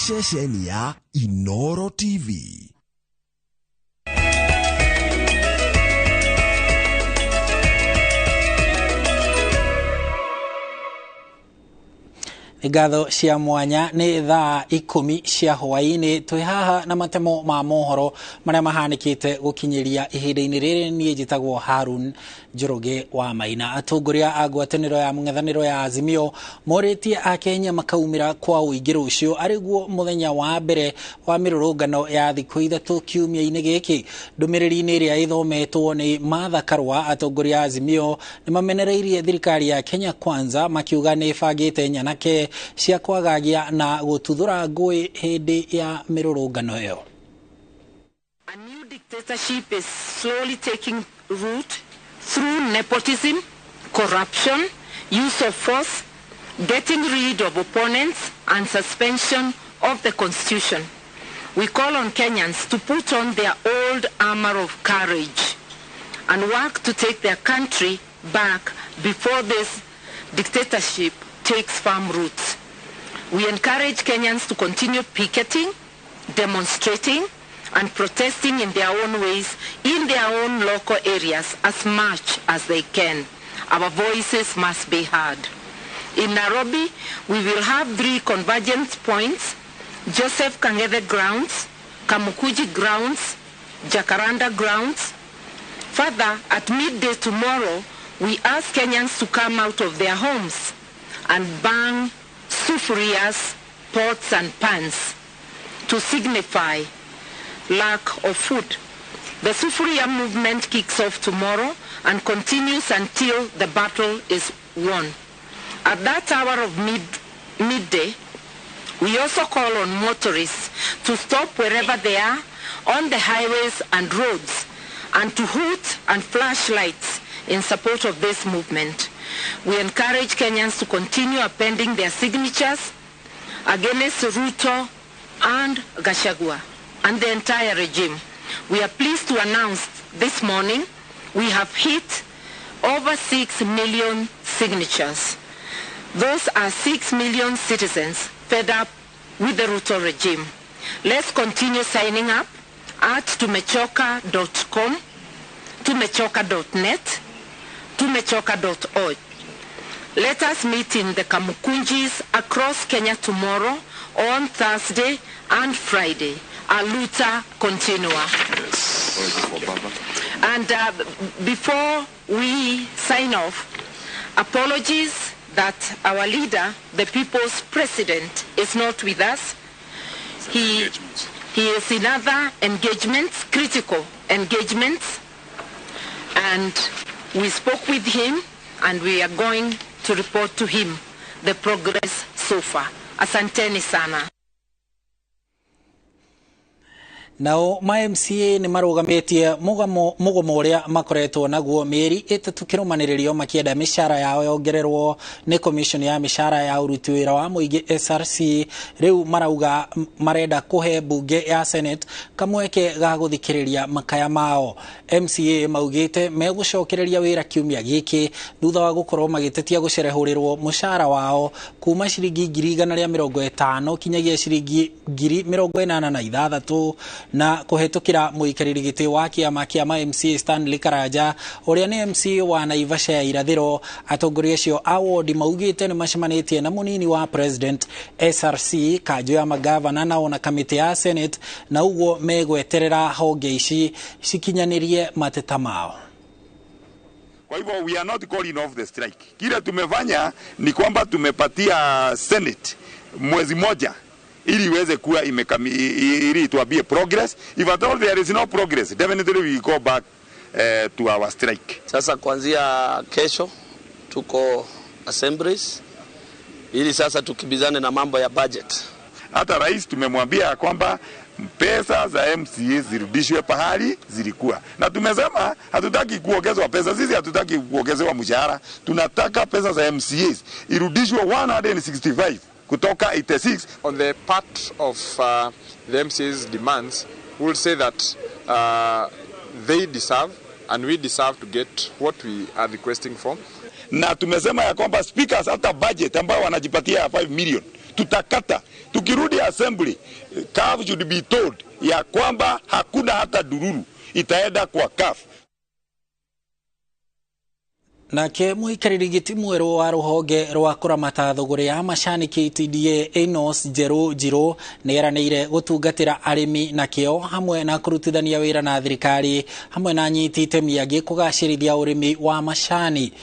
ceceni ya Inoro TV. Igatho cia mwanya ni thaa 10 cia hwaini twi haha na matemo ma mohoro maria mahanikite gukinyiria ihinda-ini riri nie njitagwo Harun Njoroge wa Maina. Atongoria a ngwataniro ya mung'ethaniro ya Azimio moritie a Kenya makaumira kwa uingi rucio ariguo muthenya wa mbere wa mirurungano ya thiku ithatu kiumia-ini giki. Ndumiriri-ini iria ithometwo ni Martha Karua, atongoria Azimio ni mamenereirie thirikari ya Kenya Kwanza makiuga ni bangite nyanake cia kwagagia na gututhura ngui hindi ya mirurungano iyo. A new dictatorship is slowly taking root through nepotism, corruption, use of force, getting rid of opponents, and suspension of the constitution. We call on Kenyans to put on their old armor of courage and work to take their country back before this dictatorship takes firm roots. We encourage Kenyans to continue picketing, demonstrating, and protesting in their own ways, in their own local areas, as much as they can. Our voices must be heard. In Nairobi, we will have 3 convergence points: Joseph Kang'ethe grounds, Kamukuji grounds, Jacaranda grounds. Further, at midday tomorrow, we ask Kenyans to come out of their homes and bang sufurias, pots and pans to signify lack of food. The sufuria movement kicks off tomorrow and continues until the battle is won. At that hour of midday, we also call on motorists to stop wherever they are on the highways and roads and to hoot and flash lights in support of this movement. We encourage Kenyans to continue appending their signatures against Ruto and Gachagua and the entire regime. We are pleased to announce this morning we have hit over 6 million signatures. Those are 6 million citizens fed up with the Ruto regime. Let's continue signing up at tumechoka.com, tumechoka.net, tumechoka.org. Let us meet in the Kamukunjis across Kenya tomorrow, on Thursday and Friday. Aluta continua. Yes. And before we sign off, apologies that our leader, the people's president, is not with us. He is in other engagements, critical engagements, and we spoke with him and we are going to report to him the progress so far. Asanteni sana. Nao MCA ni marugametie mugomo uria makoretwo naguo mieri 3 kirumaniririo makienda mishara yao yongererwo ni commission ya mishara ya uruti wira wa muingi SRC. Riu marauga marenda kuhe bunge ya Senate kamweke ga guthikiriria makaya mao. MCA maugite megucokereria wira kiumia giki thutha wa gukorwo magitetia gucerehurirwo mushara wao kuma ciringi 150 kinyagia ciringi 86,000 na kuhetukira muikariri giti wa kiama kia MCA Stanley Karaja uria ni MCA wa Naivasha ya irathiro. Atongoria cio award maugite ni macemanitie na munini wa president SRC, kanjo ya magavana na ona kamiti ya Senate, na uguo megweterera honge ici cikinyanirie mateta mao. Kwa hivyo we are not calling off the strike. Kile tumefanya ni kwamba tumepatia Senate mwezi moja ili iweze kuwa ili tuambie progress. If at all there is no progress, definitely we go back to our strike. Sasa kuanzia kesho tuko assemblies ili sasa tukibizane na mambo ya budget. Hata rais tumemwambia kwamba pesa za MCA zirudishwe pahali zilikuwa. Na tumesema hatutaki kuongezwa pesa, sisi hatutaki kuongezewa mshahara. Tunataka pesa za MCAs irudishwe 165 kutoka 86. On the part of the MCA's demands, we'll say that they deserve and we deserve to get what we are requesting for. Na tumesema ya kwamba speakers hata budget ambao wanajipatia 5 million tutakata. Tukirudi assembly, CAF should be told ya kwamba hakuna hata dururu itaenda kwa CAF. Nake muikariri giti mweru wa ruhonge rwa kuramata thogore ya macani KTDA Enos Njero neranire gutungatira arimi na kio hamwe na kurutithania wira na thirikari hamwe na nyiti itemi angi kugacirithia urimi wa macani.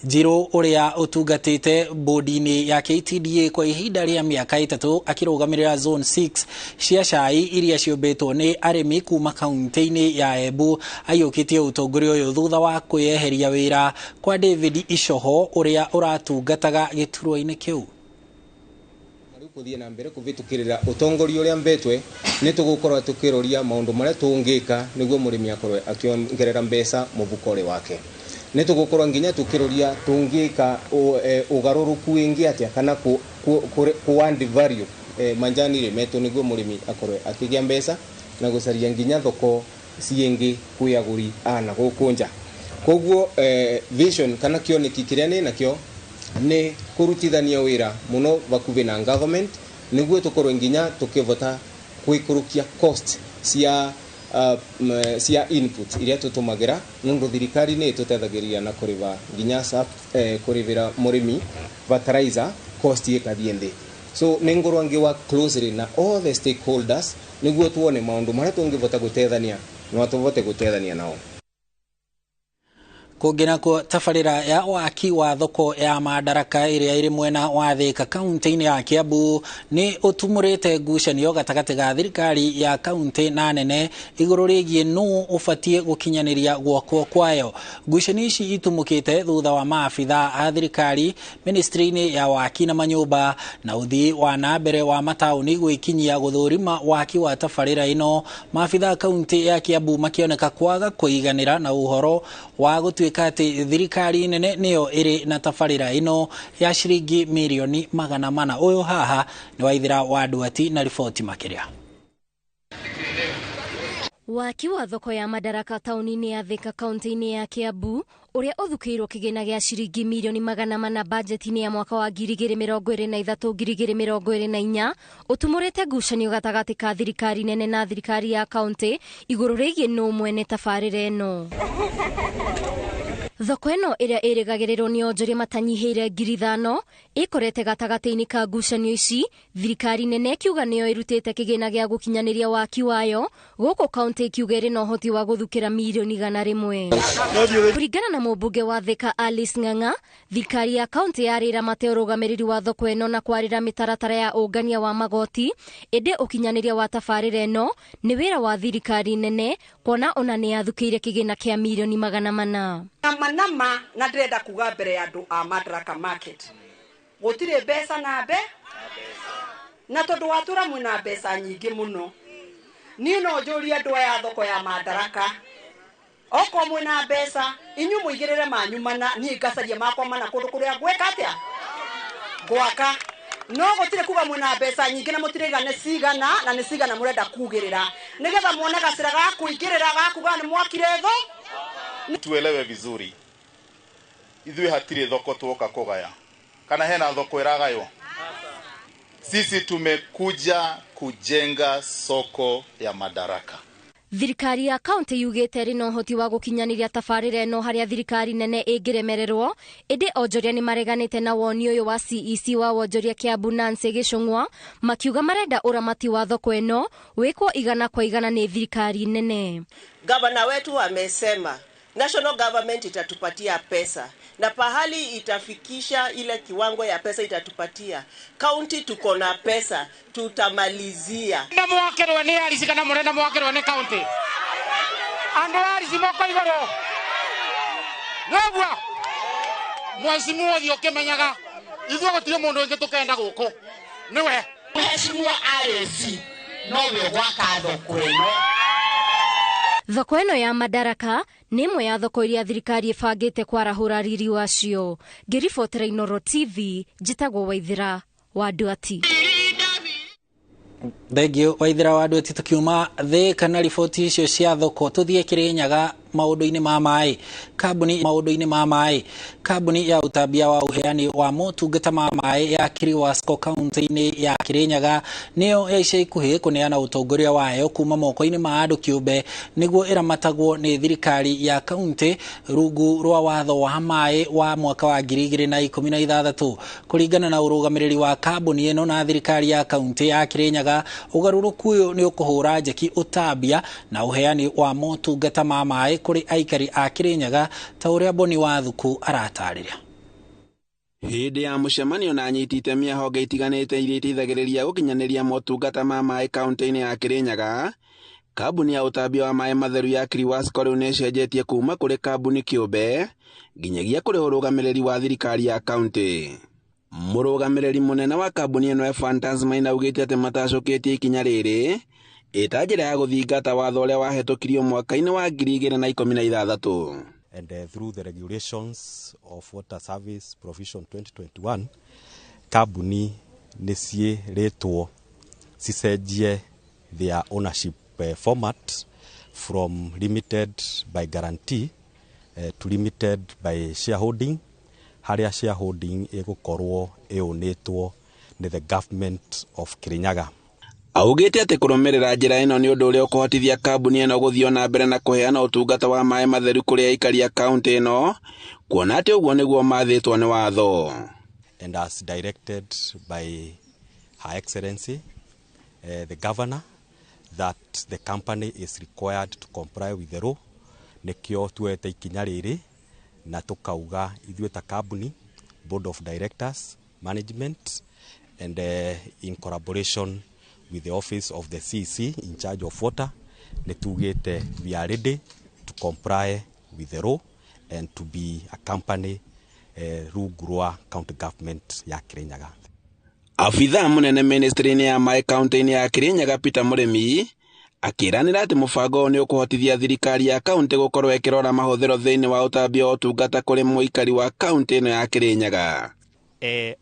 Njiro uria utungatite bodi-ini ya KTDA kwa ihinda ria miaka 3 akirugamirira zone 6 cia cai iria ciumbitwo ni arimi kuma kaunti-ini ya Embu ayukitie utongoria uyu thutha wa kweheria wira kwa David Ishoho uria uratungataga gituruo-ini kiu. Kuthie na mbere kuvitukirira utongoria uria mbetwe ni tugukorwa tukiroria maundu maria tungika niguo murimi akorwe akiongerera mbeca muvukore wake. Ni tugukorwa nginya tukiroria tungika ugaruruku wingi atia kana ku add value manjani ri meto niguo murimi akorwe akigia mbeca na gucaria nginya thoko ciingi kuyaguri ana gukunja. Koguo vision kana kioneki kiria ni nakio ni kurutithania wira muno bakuve na government niguo tukorwe nginya tukivota kwikurukia cost cia input iria tutumagira nundu thirikari ni tutethagiria na kuriva nginya kurivira murimi fertilizer cost ikathie thi. So ningorwa ngi work closely na all the stakeholders niguo tuone maundu maria tungivota gutethania no tuvote gutethania nao. Kungina ko tafarira ya waki wa thoko ya Madaraka iria iri mwena wa Thika kaunti-ini ya Kiambu ni utumurite ngucanio gatagati ga thirikari ya kaunti na nene iguru rigie no ufatie gukinyaniria gwoko kwayo. Ngucanio ici itumukite thutha wa maafitha a thirikari ministry-ini ya waki na manyumba na uthii wa nambere wa matauni gwikinyia guthurima waki wa tafarira ino. Maafitha kaunti ya Kiambu makioneka kwaga kuiganira na uhoro wa gutuika ati thirikari nene niyo iri na tafarira ino ya shiringi milioni 400. Uyu haha ni Waithira wa Duati na ripoti makiria. Waki wa thoko ya Madaraka tauni-ini ya Thika kaunti-ini ya Kiambu uria uthukirwo kigina gia shiringi milioni 400 budget-ini ya mwaka wa 2023-2024 utumurite ngucanio gatagati ka thirikari nene na thirikari ya kaunti iguru rigie no mwene tafarira ino. Thoko ino iria irigagirirwo ni onjoria matanyihiire 5,000 ikorete gatagati-ini ka ngucanio ici. Thirikari nene kiuga niyo irutite kigina gia gukinyaniria waki wayo guku kaunti kiuga iri na uhoti wa guthukira milioni 100. Kuringana na mubunge wa Thika Alice Ng'ang'a, thirikari ya kaunti yarira mate urugamiriri wa thoko ino na kwarira mitaratara ya ungania wa magoti indi ukinyaniria wa tafarira ino ni wira wa thirikari nene kuona ona ni yathukiire kigina kia milioni 400. Nama na ndrenda kuga mbere ya andu a Madaraka market gutire mbeca na tondu watura mwina mbeca nyingi muno ni no njuria andu ya thoko ya Madaraka oko mwina mbeca inyu muigirire manyu mana ni ngacaria makwa mana kundu kuria gweka atia gwaka no gutire kuga mwina mbeca nyingi na mutirigane cigana na ni cigana murenda kugirira nigetha muone gacira ga kuingirira ga kuga ni mwakire tho. Tuelewe vizuri, ithui hatire thoko tuoka kugaya kana hena thoko iragayo. Sisi tumekuja kujenga soko ya Madaraka. Thirikari ya kaunti yugite ri no hoti wa gukinyaniria tafarira ino haria thirikari nene ingiremererwo indi onjoria ni mareganite na woni uyu wa CEC wa wonjoria Kiambu Nancy Gicung'wa makiuga marenda uramati wa thoko ino wikwo igana kwa igana ni thirikari nene. Gavana wetu amesema national government itatupatia pesa na pahali itafikisha ile kiwango ya pesa itatupatia. County tuko na pesa, tutamalizia. Na mwakerwa ni alisi kana murenda mwakerwa ni county. Ando alisi moko igoro. Nagwa. Mheshimiwa thio kimenyaga. Ithuo gutire mundu ingi tukenda guko. Niwe. Mheshimiwa alisi no we gwaka thoko ino. Thoko ino ya Madaraka ni imwe ya thoko iria thirikari ibangite kwarahura riri wacio. Ngiribotera Inoro TV, njitagwo Waithira wa Duati. Thengio Waithira wa Duati tukiuma Thika na riboti icio cia thoko tuthie Kirinyaga maundu-ini ma mai kambuni ya utabia wa uheani wa motungata ma mai ya Kiriwasco kaunti-ini ya Kirinyaga niyo yaisha ikuhi kuneana utongoria wayo kuma moko-ini ma andu kiumbe niguo iramatagwo ni thirikari ya kaunti rungu rwa watho wa mai wa mwaka wa 2016 kuringana na urugamiriri wa kambuni ino na thirikari ya kaunti ya Kirinyaga. Ugaruruku uyu ni ukuhura njeki utabia na uheani wa motungata ma mai kuri aikari a Kirinyaga ta uria Boni wa Thuku aratariria. Hindi ya mucemanio na anyiti itemi a honge itiganite iria iteithagiriria gukinyaniria motungata ma mai kaunti-ini ya Kirinyaga, kambuni ya utabia wa mai matheru ya Kiriwasco riu ni cenjetie kuma kuri kambuni kiumbe nginyagia kuri urugamiriri wa thirikari ya kaunti. Murugamiriri munene wa kambuni ino Fantasma inaugite ati matacoketie ikinya riri ita njira ya guthingata watho uria wahetokirio mwaka-ini wa 2016. And through the regulations of water service provision 2021, kambuni niciĩrĩtwo cicenjie their ownership format from limited by guarantee to limited by shareholding, haria shareholding igukorwo ĩũnĩtwo ni the government of Kirinyaga. Augite ati kurumirira njira ino ni undu uria ukuhotithia kambuni ino guthio na mbere na kuheana utungata wa mai matheru kuri aikari a kaunti ino, kuona ati uguo niguo mathitwo ni watho. And as directed by Her Excellency the Governor that the company is required to comply with the law, nikio tuete ikinya riri na tukauga ithuĩ ta kambuni, board of directors, management and in collaboration with the office of the CC in charge of water, netugete we are ready to comply with the law and to be a company rugurwa county government ya Kirinyaga. Afitha munene ministry-ini ya mai kaunti-ini ya Kirinyaga Peter Murimi akiranira ati mubango ni ukuhotithia thirikari ya kaunti gukorwo ikirora mahuthiro thiini wa utambia utungata kuri muikari wa kaunti ino ya Kirinyaga.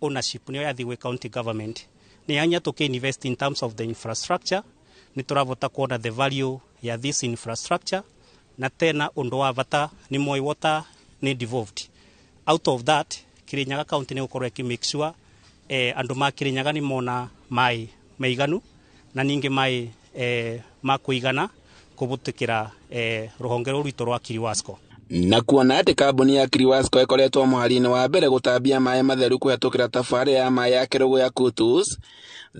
Ownership niyo yathi gwi county government ni anya tuki invest in terms of the infrastructure, ni turavota kuona the value ya this infrastructure, na tena undu wa vata ni moi water ni devolved. Out of that, Kirinyaga county ni gukorwo ki make sure andu ma Kirinyaga ni mona mai meiganu na ningi mai ma kuigana kubutikira ruhonge rwitu rwa Kiriwasco. Na kuona ati kambuni ya Kiriwasco ikoretwo muhari-ini wa mbere gutambia mai matheru kuhetukira tabarĩra ya mai ya kirugu ya Kutus,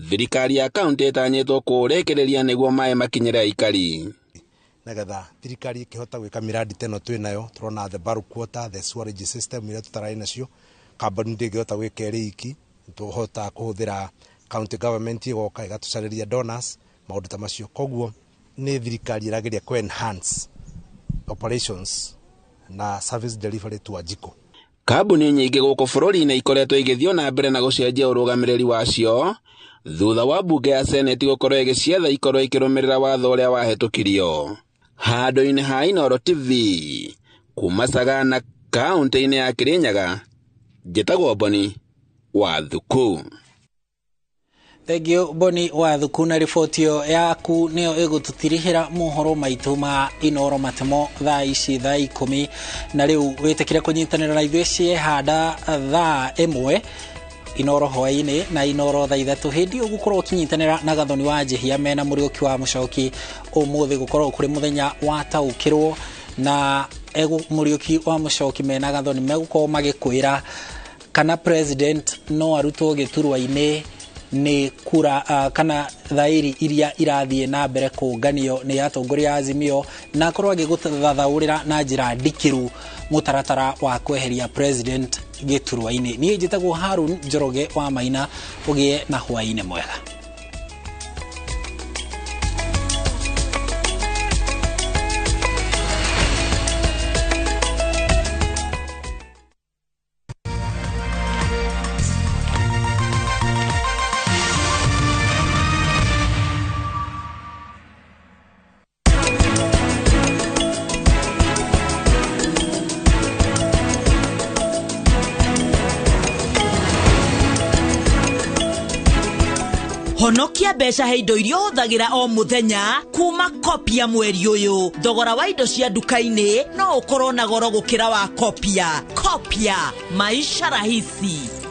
thirikari ya kaunti itanyitwo kurekereria niguo mai makinyire aikari. Nagetha thirikari ikihota gwika miradi teno twinayo, turona the bulk water, the sewerage system iria tutarai nacio, kambuni ndingihota gwika iki, tuhota kuhuthira county government igoka igatucariria donors maundu ta macio. Koguo ni thirikari irageria ku enhance operations na service delivery to Ajiko. Kambuni nyingi guku bururi-ini ikoretwo igithio na mbere na gucenjia urugamiriri wacio thutha wa bunge ya Senate gukorwo igicietha ikorwo ikirumirira watho uria wahetokirio. Handu-ini ha Inoro TV kuma Sagana kaunti-ini ya Kirinyaga, njitagwo Boni wa Thuku. Thank you Boni wa Thuku, na ribotio yaku niyo igututirihira mohoro maitu ma Inoro Matemo thaa ici thaa 10, na riu witikire kunyitanira na ithuĩ ciehanda thaa 1 Inoro hwaini na Inoro thaa 3 hindi ugukorwo kinyitanira na Gathoni wa Njihia mena Muriuki wa Mucoki umuthi gukorwo kuri muthenya wa taukirwo, na Muriuki wa Mucoki mena Gathoni megukorwo magikwira kana president no arutwo giturwa-ini ni kura kana thairi iria irathie na mbere kunganio ni atongoria Azimio, na korwo agiguthathaurira na njira ndikiru mutaratara wa kweheria president giturwa-ini. Ni njitagwo Harun Njoroge wa Maina, ugie na hwaini mwega. Honokia mbeca he indo iria huthagira o muthenya kuma Kopia mweri uyu. Thogora wa indo cia duka-ini no ukorwo na goro gukira wa Kopia. Kopia, maisha rahisi.